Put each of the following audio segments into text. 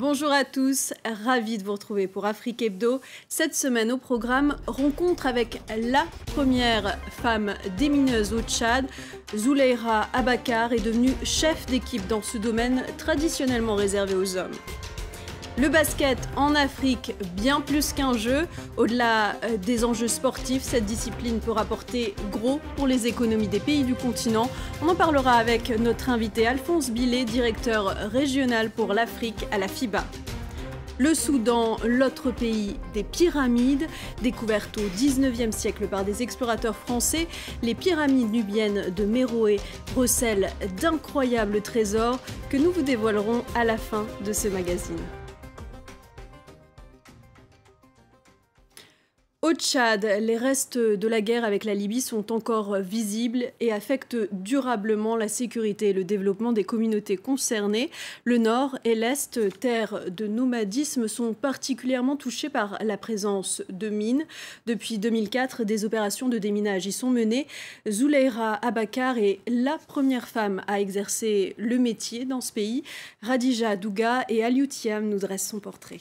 Bonjour à tous, ravi de vous retrouver pour Afrique Hebdo. Cette semaine au programme, rencontre avec la première femme démineuse au Tchad. Zouleira Abakar est devenue chef d'équipe dans ce domaine traditionnellement réservé aux hommes. Le basket en Afrique, bien plus qu'un jeu. Au-delà des enjeux sportifs, cette discipline peut rapporter gros pour les économies des pays du continent. On en parlera avec notre invité Alphonse Billet, directeur régional pour l'Afrique à la FIBA. Le Soudan, l'autre pays des pyramides, découvertes au 19e siècle par des explorateurs français, les pyramides nubiennes de Méroé recèlent d'incroyables trésors que nous vous dévoilerons à la fin de ce magazine. Au Tchad, les restes de la guerre avec la Libye sont encore visibles et affectent durablement la sécurité et le développement des communautés concernées. Le nord et l'est, terres de nomadisme, sont particulièrement touchés par la présence de mines. Depuis 2004, des opérations de déminage y sont menées. Zouleira Abakar est la première femme à exercer le métier dans ce pays. Radija Douga et Aliou Thiam nous dressent son portrait.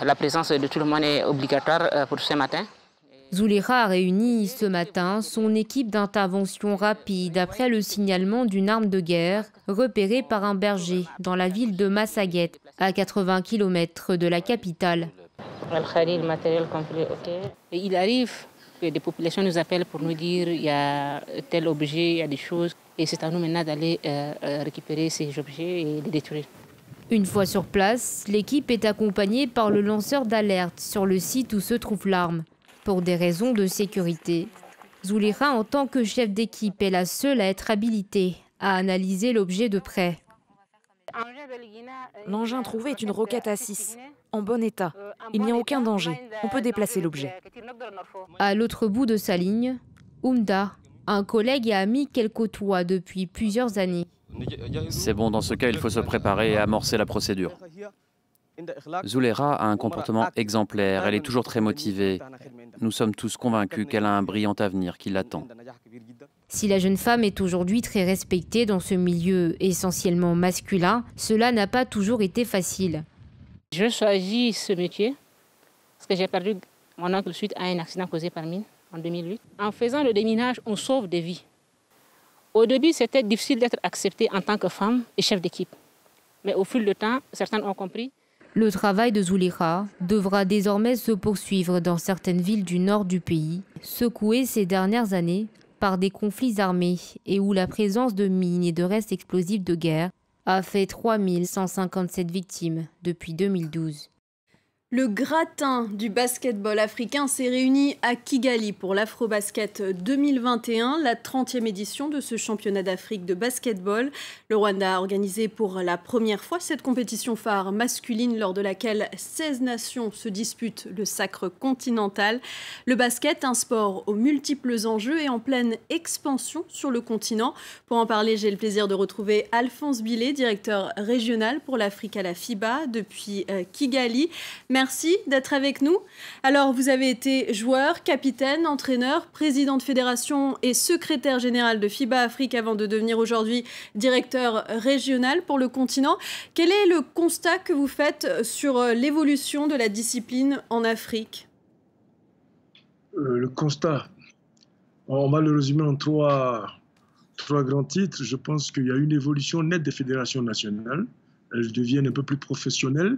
La présence de tout le monde est obligatoire pour ce matin. Zouleira a réuni ce matin son équipe d'intervention rapide après le signalement d'une arme de guerre repérée par un berger dans la ville de Massaguet, à 80 km de la capitale. Et il arrive que des populations nous appellent pour nous dire il y a tel objet, il y a des choses. Et c'est à nous maintenant d'aller récupérer ces objets et les détruire. Une fois sur place, l'équipe est accompagnée par le lanceur d'alerte sur le site où se trouve l'arme. Pour des raisons de sécurité, Zouleira, en tant que chef d'équipe, est la seule à être habilitée à analyser l'objet de près. L'engin trouvé est une roquette à 6, en bon état. Il n'y a aucun danger. On peut déplacer l'objet. À l'autre bout de sa ligne, Oumda, un collègue et ami qu'elle côtoie depuis plusieurs années. C'est bon, dans ce cas, il faut se préparer et amorcer la procédure. Zouleira a un comportement exemplaire, elle est toujours très motivée. Nous sommes tous convaincus qu'elle a un brillant avenir qui l'attend. Si la jeune femme est aujourd'hui très respectée dans ce milieu essentiellement masculin, cela n'a pas toujours été facile. Je choisis ce métier parce que j'ai perdu mon oncle suite à un accident causé par mine en 2008. En faisant le déminage, on sauve des vies. Au début, c'était difficile d'être acceptée en tant que femme et chef d'équipe. Mais au fil du temps, certains ont compris. Le travail de Zouleira devra désormais se poursuivre dans certaines villes du nord du pays, secouées ces dernières années par des conflits armés et où la présence de mines et de restes explosifs de guerre a fait 3157 victimes depuis 2012. Le gratin du basketball africain s'est réuni à Kigali pour l'Afrobasket 2021, la 30e édition de ce championnat d'Afrique de basketball. Le Rwanda a organisé pour la première fois cette compétition phare masculine lors de laquelle 16 nations se disputent le sacre continental. Le basket, un sport aux multiples enjeux et en pleine expansion sur le continent. Pour en parler, j'ai le plaisir de retrouver Alphonse Billet, directeur régional pour l'Afrique à la FIBA depuis Kigali. Merci d'être avec nous. Alors, vous avez été joueur, capitaine, entraîneur, président de fédération et secrétaire général de FIBA Afrique avant de devenir aujourd'hui directeur régional pour le continent. Quel est le constat que vous faites sur l'évolution de la discipline en Afrique ? Le constat, on va le résumer en trois grands titres. Je pense qu'il y a une évolution nette des fédérations nationales. Elles deviennent un peu plus professionnelles.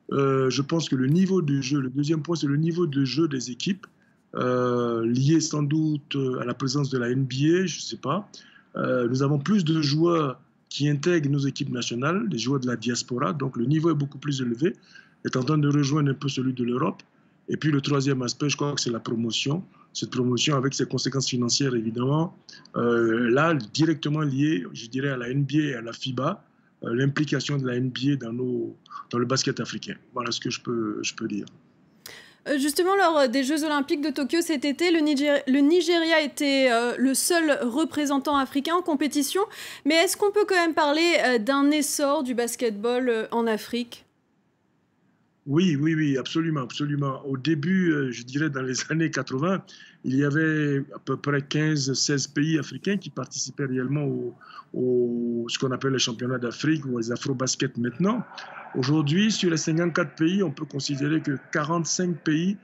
Je pense que le niveau de jeu, le deuxième point, c'est le niveau de jeu des équipes, lié sans doute à la présence de la NBA, je ne sais pas. Nous avons plus de joueurs qui intègrent nos équipes nationales, des joueurs de la diaspora, donc le niveau est beaucoup plus élevé, est en train de rejoindre un peu celui de l'Europe. Et puis le troisième aspect, je crois que c'est la promotion. Cette promotion avec ses conséquences financières, évidemment, là, directement liée, je dirais, à la NBA et à la FIBA, l'implication de la NBA dans le basket africain. Voilà ce que je peux dire. Justement, lors des Jeux Olympiques de Tokyo cet été, le Nigeria était le seul représentant africain en compétition. Mais est-ce qu'on peut quand même parler d'un essor du basketball en Afrique ? Oui, absolument, absolument. Au début, je dirais dans les années 80, il y avait à peu près 15-16 pays africains qui participaient réellement ce qu'on appelle les championnats d'Afrique ou les Afro-Basket maintenant. Aujourd'hui, sur les 54 pays, on peut considérer que 45 pays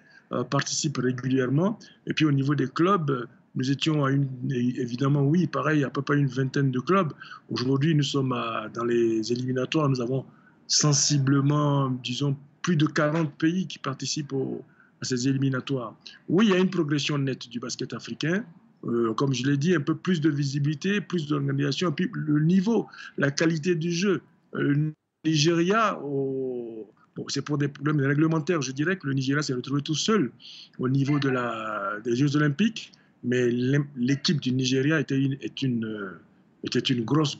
participent régulièrement. Et puis au niveau des clubs, nous étions évidemment, oui, pareil, à peu près une vingtaine de clubs. Aujourd'hui, nous sommes dans les éliminatoires, nous avons sensiblement, disons, plus de 40 pays qui participent à ces éliminatoires. Oui, il y a une progression nette du basket africain. Comme je l'ai dit, un peu plus de visibilité, plus d'organisation, et puis le niveau, la qualité du jeu. Le Nigeria, bon, c'est pour des problèmes réglementaires, je dirais que le Nigeria s'est retrouvé tout seul au niveau des Jeux Olympiques, mais l'équipe du Nigeria était une grosse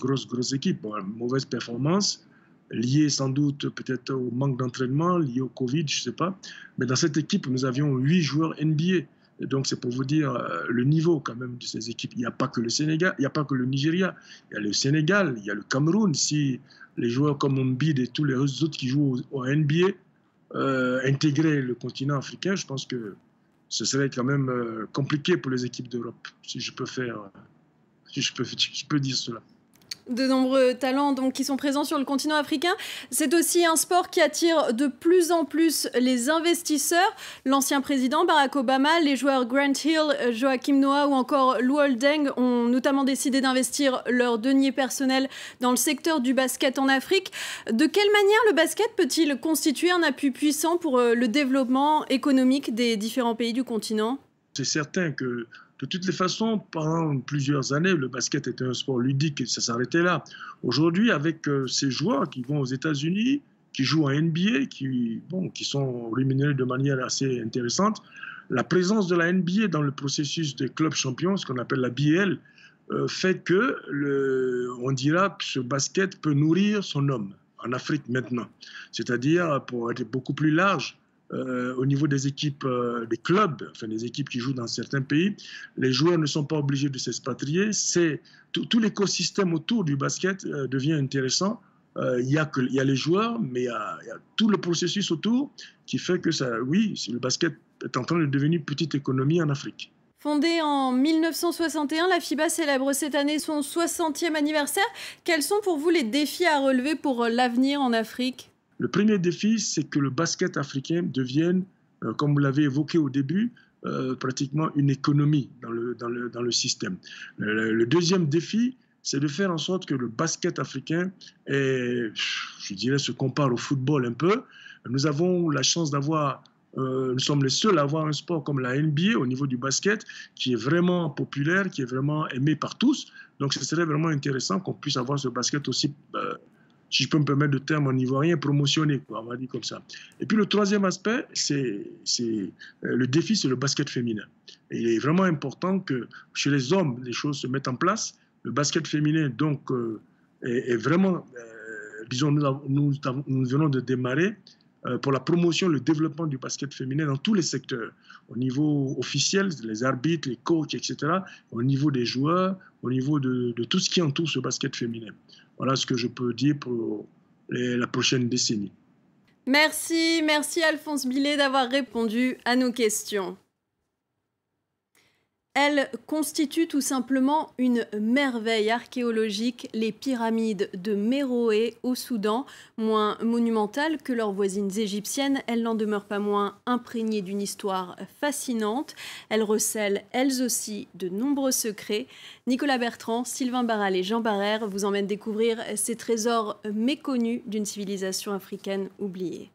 équipe. Bon, mauvaise performance, lié sans doute peut-être au manque d'entraînement, lié au Covid, je ne sais pas. Mais dans cette équipe, nous avions 8 joueurs NBA. Et donc, c'est pour vous dire le niveau quand même de ces équipes. Il n'y a pas que le Sénégal, il n'y a pas que le Nigeria. Il y a le Sénégal, il y a le Cameroun. Si les joueurs comme Embiid et tous les autres qui jouent au NBA intégraient le continent africain, je pense que ce serait quand même compliqué pour les équipes d'Europe, si je peux dire cela. De nombreux talents donc, qui sont présents sur le continent africain. C'est aussi un sport qui attire de plus en plus les investisseurs. L'ancien président Barack Obama, les joueurs Grant Hill, Joachim Noah ou encore Lou Holdeng ont notamment décidé d'investir leurs deniers personnels dans le secteur du basket en Afrique. De quelle manière le basket peut-il constituer un appui puissant pour le développement économique des différents pays du continent ? C'est certain que de toutes les façons, pendant plusieurs années, le basket était un sport ludique et ça s'arrêtait là. Aujourd'hui, avec ces joueurs qui vont aux États-Unis, qui jouent en NBA, qui sont rémunérés de manière assez intéressante, la présence de la NBA dans le processus des clubs champions, ce qu'on appelle la BL, fait que, on dira que ce basket peut nourrir son homme en Afrique maintenant. C'est-à-dire, pour être beaucoup plus large, au niveau des équipes, des clubs, enfin des équipes qui jouent dans certains pays, les joueurs ne sont pas obligés de s'expatrier. Tout l'écosystème autour du basket devient intéressant. Il y a les joueurs, mais il y a tout le processus autour qui fait que le basket est en train de devenir une petite économie en Afrique. Fondée en 1961, la FIBA célèbre cette année son 60e anniversaire. Quels sont pour vous les défis à relever pour l'avenir en Afrique ? Le premier défi, c'est que le basket africain devienne, comme vous l'avez évoqué au début, pratiquement une économie dans le système. Le deuxième défi, c'est de faire en sorte que le basket africain se compare au football un peu. Nous avons la chance nous sommes les seuls à avoir un sport comme la NBA au niveau du basket qui est vraiment populaire, qui est vraiment aimé par tous. Donc, ce serait vraiment intéressant qu'on puisse avoir ce basket aussi si je peux me permettre le terme en ivoirien, promotionné, on va dire comme ça. Et puis le troisième aspect, le défi, c'est le basket féminin. Et il est vraiment important que chez les hommes, les choses se mettent en place. Le basket féminin, donc, est vraiment, disons, nous venons de démarrer pour la promotion, le développement du basket féminin dans tous les secteurs, au niveau officiel, les arbitres, les coachs, etc., au niveau des joueurs, au niveau de tout ce qui entoure ce basket féminin. Voilà ce que je peux dire pour la prochaine décennie. Merci Alphonse Billet d'avoir répondu à nos questions. Elles constituent tout simplement une merveille archéologique, les pyramides de Méroé au Soudan. Moins monumentales que leurs voisines égyptiennes, elles n'en demeurent pas moins imprégnées d'une histoire fascinante. Elles recèlent, elles aussi, de nombreux secrets. Nicolas Bertrand, Sylvain Barral et Jean Barrère vous emmènent découvrir ces trésors méconnus d'une civilisation africaine oubliée.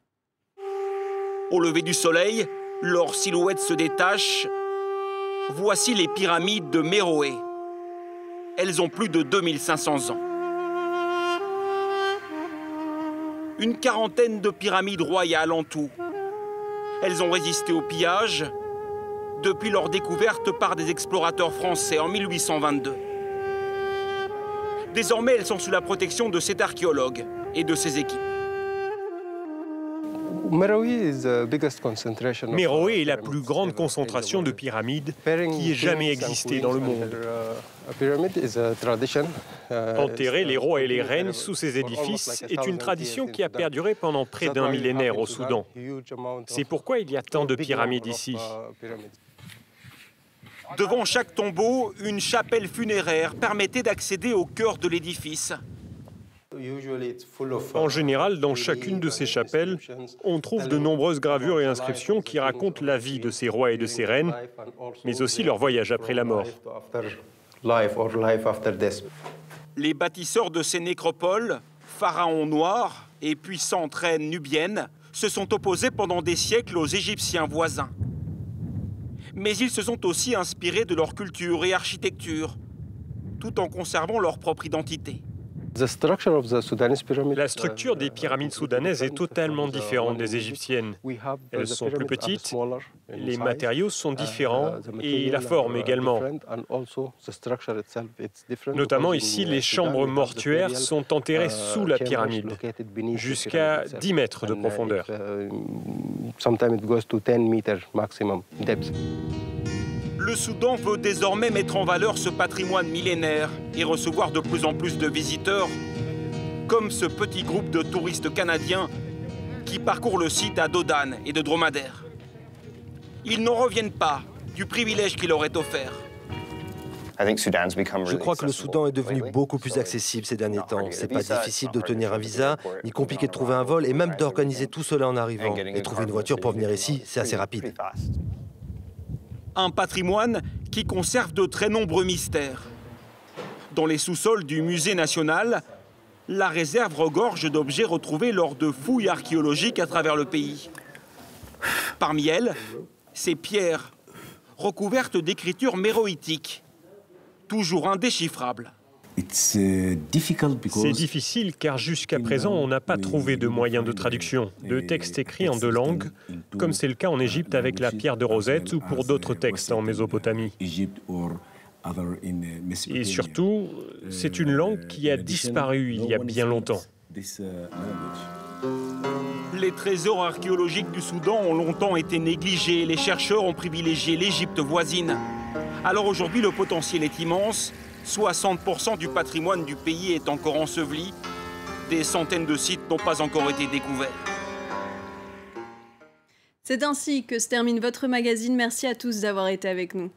Au lever du soleil, leur silhouette se détache. Voici les pyramides de Méroé. Elles ont plus de 2500 ans. Une quarantaine de pyramides royales en tout. Elles ont résisté au pillage depuis leur découverte par des explorateurs français en 1822. Désormais, elles sont sous la protection de cet archéologue et de ses équipes. Meroé est la plus grande concentration de pyramides qui ait jamais existé dans le monde. Enterrer les rois et les reines sous ces édifices est une tradition qui a perduré pendant près d'un millénaire au Soudan. C'est pourquoi il y a tant de pyramides ici. Devant chaque tombeau, une chapelle funéraire permettait d'accéder au cœur de l'édifice. En général, dans chacune de ces chapelles, on trouve de nombreuses gravures et inscriptions qui racontent la vie de ces rois et de ces reines, mais aussi leur voyage après la mort. Les bâtisseurs de ces nécropoles, pharaons noirs et puissantes reines nubiennes, se sont opposés pendant des siècles aux Égyptiens voisins. Mais ils se sont aussi inspirés de leur culture et architecture, tout en conservant leur propre identité. La structure des pyramides soudanaises est totalement différente des égyptiennes. Elles sont plus petites, les matériaux sont différents et la forme également. Notamment ici, les chambres mortuaires sont enterrées sous la pyramide, jusqu'à 10 mètres de profondeur. Le Soudan veut désormais mettre en valeur ce patrimoine millénaire et recevoir de plus en plus de visiteurs, comme ce petit groupe de touristes canadiens qui parcourent le site à dos d'âne et de dromadaires. Ils n'en reviennent pas du privilège qu'il leur est offert. Je crois que le Soudan est devenu beaucoup plus accessible ces derniers temps. C'est pas difficile d'obtenir un visa, ni compliqué de trouver un vol et même d'organiser tout cela en arrivant. Et trouver une voiture pour venir ici, c'est assez rapide. Un patrimoine qui conserve de très nombreux mystères. Dans les sous-sols du Musée national, la réserve regorge d'objets retrouvés lors de fouilles archéologiques à travers le pays. Parmi elles, ces pierres recouvertes d'écritures méroïtiques, toujours indéchiffrables. C'est difficile car jusqu'à présent, on n'a pas trouvé de moyen de traduction, de textes écrits en 2 langues, comme c'est le cas en Égypte avec la pierre de Rosette ou pour d'autres textes en Mésopotamie. Et surtout, c'est une langue qui a disparu il y a bien longtemps. Les trésors archéologiques du Soudan ont longtemps été négligés. Les chercheurs ont privilégié l'Égypte voisine. Alors aujourd'hui, le potentiel est immense. 60% du patrimoine du pays est encore enseveli. Des centaines de sites n'ont pas encore été découverts. C'est ainsi que se termine votre magazine. Merci à tous d'avoir été avec nous.